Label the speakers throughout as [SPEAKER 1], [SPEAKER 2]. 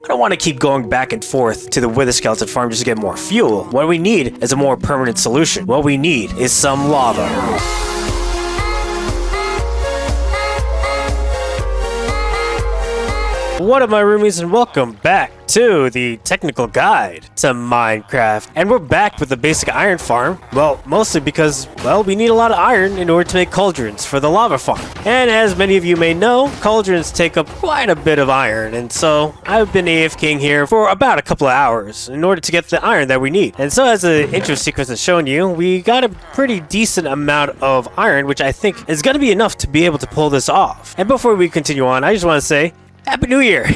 [SPEAKER 1] I don't want to keep going back and forth to the Wither Skeleton farm just to get more fuel. What we need is a more permanent solution. What we need is some lava. What up, my roomies, and welcome back to the technical guide to Minecraft. And we're back with the basic iron farm. Well, mostly because, well, we need a lot of iron in order to make cauldrons for the lava farm. And as many of you may know, cauldrons take up quite a bit of iron. And so I've been AFKing here for about a couple of hours in order to get the iron that we need. And so as the intro sequence has shown you, we got a pretty decent amount of iron, which I think is going to be enough to be able to pull this off. And before we continue on, I just want to say, Happy New Year!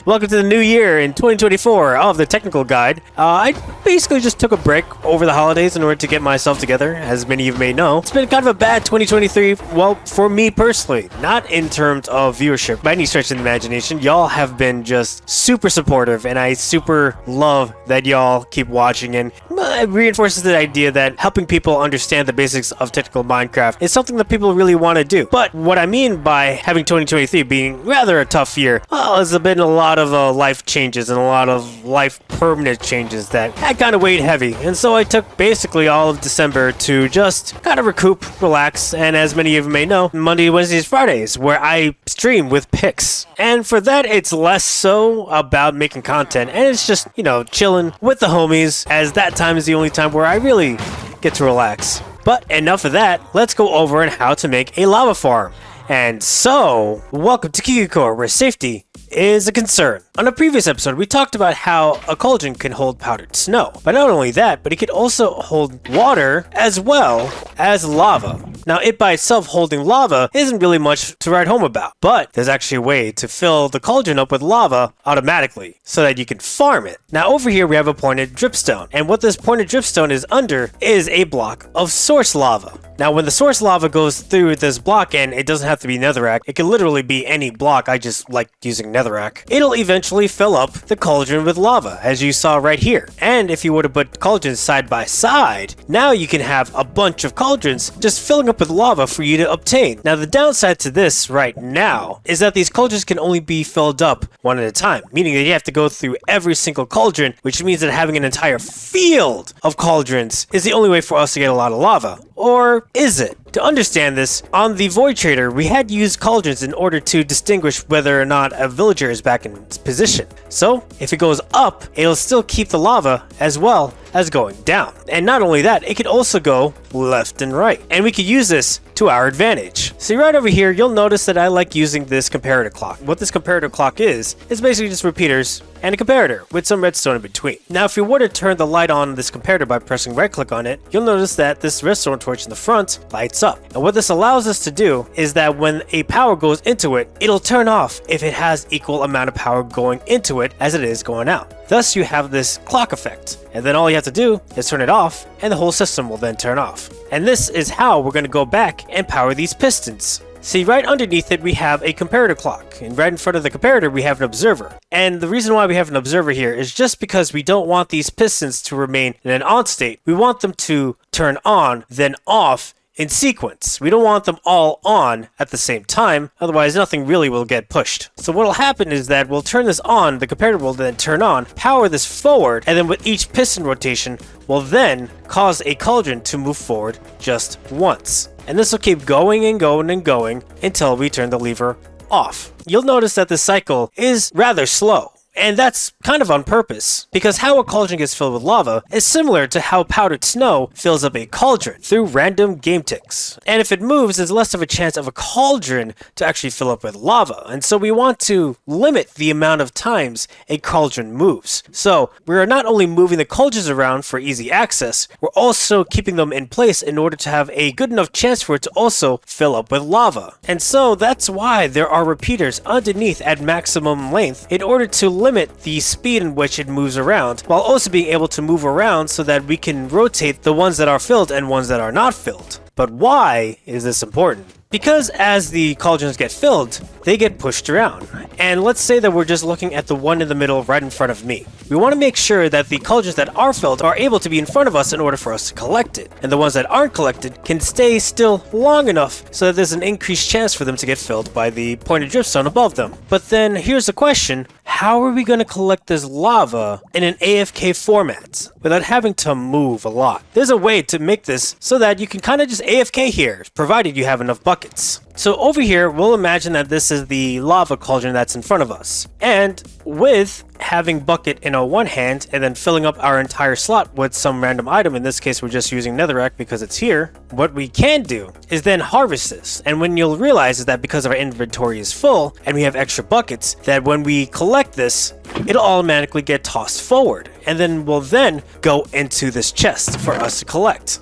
[SPEAKER 1] Welcome to the new year in 2024 of the technical guide. I basically just took a break over the holidays in order to get myself together, as many of you may know. It's been kind of a bad 2023, well, for me personally, not in terms of viewership. By any stretch of the imagination, y'all have been just super supportive, and I super love that y'all keep watching, and it reinforces the idea that helping people understand the basics of technical Minecraft is something that people really want to do. But what I mean by having 2023 being rather a tough year, well, there's been a lot of life changes and a lot of life permanent changes that had kind of weighed heavy, and so I took basically all of December to just kind of recoup, relax, and as many of you may know, Monday, Wednesdays, Fridays, where I stream with pics. And for that, it's less so about making content, and it's just, you know, chilling with the homies, as that time is the only time where I really get to relax. But enough of that, let's go over on how to make a lava farm. And so, welcome to KiguCorp, where safety is a concern. On a previous episode, we talked about how a cauldron can hold powdered snow. But not only that, but it could also hold water as well as lava. Now, it by itself holding lava isn't really much to write home about, but there's actually a way to fill the cauldron up with lava automatically so that you can farm it. Now, over here we have a pointed dripstone, and what this pointed dripstone is under is a block of source lava. Now, when the source lava goes through this block, and it doesn't have to be netherrack, it can literally be any block, I just like using netherrack, it'll eventually fill up the cauldron with lava, as you saw right here. And if you were to put cauldrons side by side, now you can have a bunch of cauldrons just filling up with lava for you to obtain. Now, the downside to this right now is that these cauldrons can only be filled up one at a time, meaning that you have to go through every single cauldron, which means that having an entire field of cauldrons is the only way for us to get a lot of lava. Or is it? To understand this, on the Void Trader, we had used cauldrons in order to distinguish whether or not a villager is back in its position. So, if it goes up, it'll still keep the lava as well as going down. And not only that, it could also go left and right. And we could use this to our advantage. See, right over here, you'll notice that I like using this comparator clock. What this comparator clock is basically just repeaters and a comparator with some redstone in between. Now, if you were to turn the light on this comparator by pressing right click on it, you'll notice that this redstone torch in the front lights up. And what this allows us to do is that when a power goes into it, it'll turn off if it has equal amount of power going into it as it is going out. Thus, you have this clock effect. And then all you have to do is turn it off, and the whole system will then turn off. And this is how we're going to go back and power these pistons. See, right underneath it, we have a comparator clock, and right in front of the comparator, we have an observer. And the reason why we have an observer here is just because we don't want these pistons to remain in an on state. We want them to turn on, then off, in sequence. We don't want them all on at the same time, otherwise nothing really will get pushed. So what will happen is that we'll turn this on, the comparator will then turn on, power this forward, and then with each piston rotation, will then cause a cauldron to move forward just once. And this will keep going and going and going until we turn the lever off. You'll notice that this cycle is rather slow. And that's kind of on purpose, because how a cauldron gets filled with lava is similar to how powdered snow fills up a cauldron through random game ticks. And if it moves, there's less of a chance of a cauldron to actually fill up with lava. And so we want to limit the amount of times a cauldron moves. So we are not only moving the cauldrons around for easy access, we're also keeping them in place in order to have a good enough chance for it to also fill up with lava. And so that's why there are repeaters underneath at maximum length in order to limit the speed in which it moves around, while also being able to move around so that we can rotate the ones that are filled and ones that are not filled. But why is this important? Because as the cauldrons get filled, they get pushed around. And let's say that we're just looking at the one in the middle right in front of me. We want to make sure that the cauldrons that are filled are able to be in front of us in order for us to collect it. And the ones that aren't collected can stay still long enough so that there's an increased chance for them to get filled by the pointed dripstone above them. But then here's the question, how are we going to collect this lava in an AFK format without having to move a lot? There's a way to make this so that you can kind of just AFK here, provided you have enough buckets. So over here, we'll imagine that this is the lava cauldron that's in front of us. And with having bucket in our one hand and then filling up our entire slot with some random item, in this case we're just using netherrack because it's here, what we can do is then harvest this. And when you'll realize is that because our inventory is full and we have extra buckets, that when we collect this, it'll automatically get tossed forward. And then we'll then go into this chest for us to collect.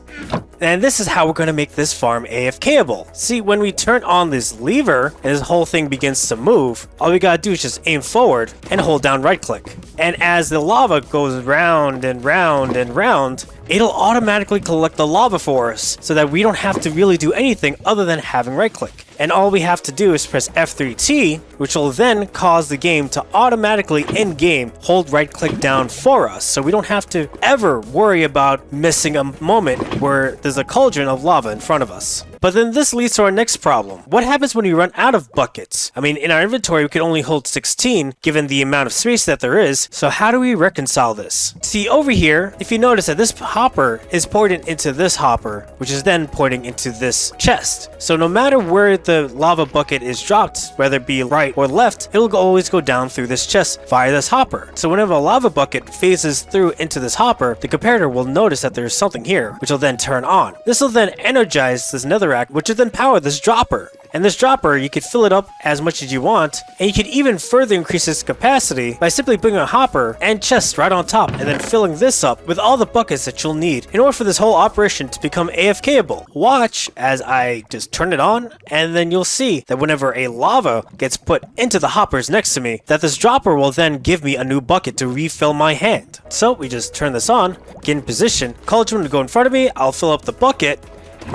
[SPEAKER 1] And this is how we're going to make this farm AFKable. See, when we turn on this lever and this whole thing begins to move, all we gotta do is just aim forward and hold down right click. And as the lava goes round and round and round, it'll automatically collect the lava for us so that we don't have to really do anything other than having right click. And all we have to do is press F3T, which will then cause the game to automatically in-game hold right click down for us. So we don't have to ever worry about missing a moment where there's a cauldron of lava in front of us. But then this leads to our next problem. What happens when we run out of buckets? I mean, in our inventory, we can only hold 16 given the amount of space that there is. So how do we reconcile this? See, over here, if you notice that this hopper is pointing into this hopper, which is then pointing into this chest. So no matter where the lava bucket is dropped, whether it be right or left, it'll always go down through this chest via this hopper. So whenever a lava bucket phases through into this hopper, the comparator will notice that there's something here, which will then turn on. This will then energize this netherrack, which will then power this dropper. And this dropper, you could fill it up as much as you want, and you could even further increase its capacity by simply putting a hopper and chest right on top, and then filling this up with all the buckets that you'll need in order for this whole operation to become AFKable. Watch as I just turn it on, and then you'll see that whenever a lava gets put into the hoppers next to me, that this dropper will then give me a new bucket to refill my hand. So we just turn this on, get in position, cauldron will go in front of me, I'll fill up the bucket,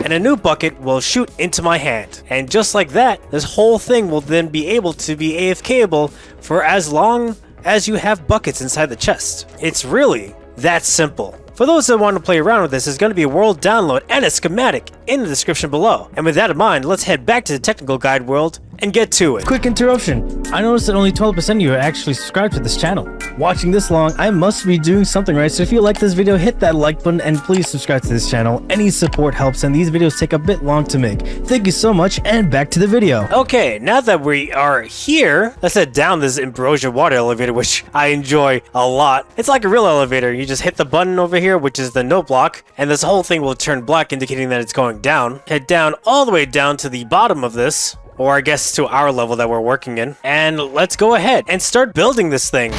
[SPEAKER 1] and a new bucket will shoot into my hand. And just like that, this whole thing will then be able to be AFKable for as long as you have buckets inside the chest. It's really that simple. For those that want to play around with this, there's going to be a world download and a schematic in the description below. And with that in mind, let's head back to the technical guide world and get to it.
[SPEAKER 2] Quick interruption. I noticed that only 12% of you are actually subscribed to this channel. Watching this long, I must be doing something right, so if you like this video, hit that like button and please subscribe to this channel. Any support helps and these videos take a bit long to make. Thank you so much and back to the video.
[SPEAKER 1] Okay, now that we are here, let's head down this Ambrosia water elevator, which I enjoy a lot. It's like a real elevator. You just hit the button over here, which is the no block, and this whole thing will turn black, indicating that it's going down. Head down all the way down to the bottom of this, or I guess to our level that we're working in. And let's go ahead and start building this thing.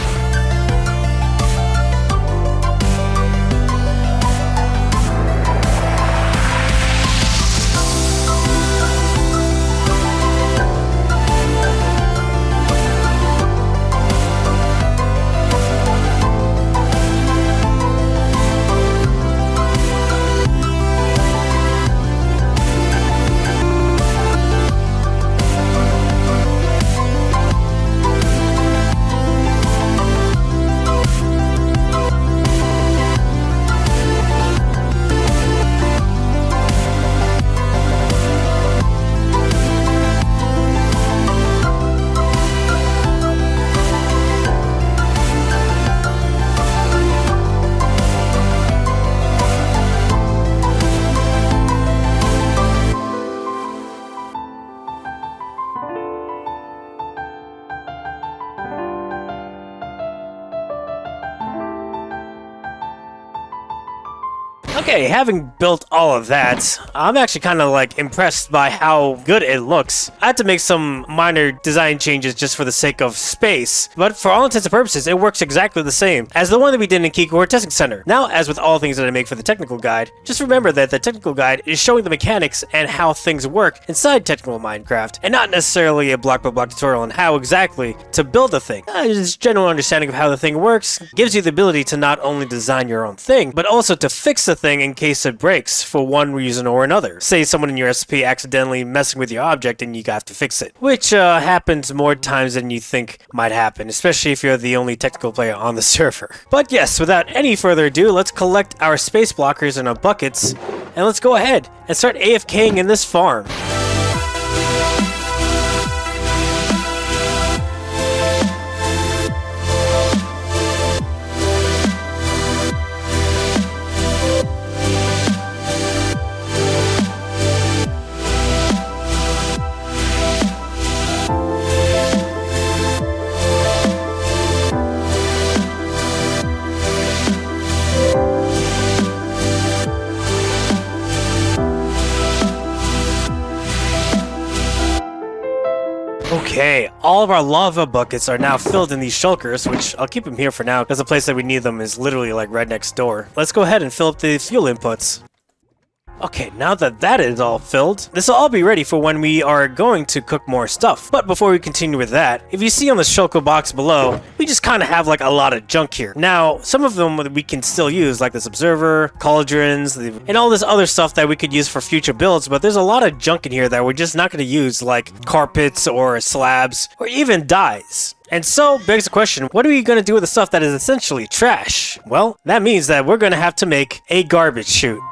[SPEAKER 1] Okay, having built all of that, I'm actually kind of like impressed by how good it looks. I had to make some minor design changes just for the sake of space, but for all intents and purposes, it works exactly the same as the one that we did in KiguCorp Testing Center. Now, as with all things that I make for the technical guide, just remember that the technical guide is showing the mechanics and how things work inside technical Minecraft, and not necessarily a block-by-block tutorial on how exactly to build a thing. Just general understanding of how the thing works gives you the ability to not only design your own thing, but also to fix the thing in case it breaks for one reason or another. Say someone in your recipe accidentally messing with your object and you have to fix it, which happens more times than you think might happen, especially if you're the only technical player on the server. But yes, without any further ado, let's collect our space blockers and our buckets, and let's go ahead and start AFKing in this farm. all of our lava buckets are now filled in these shulkers, which I'll keep them here for now because the place that we need them is literally like right next door. Let's go ahead and fill up the fuel inputs. Okay, now that that is all filled, this will all be ready for when we are going to cook more stuff. But before we continue with that, if you see on the shulker box below, we just kind of have like a lot of junk here. Now, some of them we can still use, like this observer, cauldrons, and all this other stuff that we could use for future builds, but there's a lot of junk in here that we're just not going to use, like carpets or slabs, or even dyes. And so, begs the question, what are we going to do with the stuff that is essentially trash? Well, that means that we're going to have to make a garbage chute.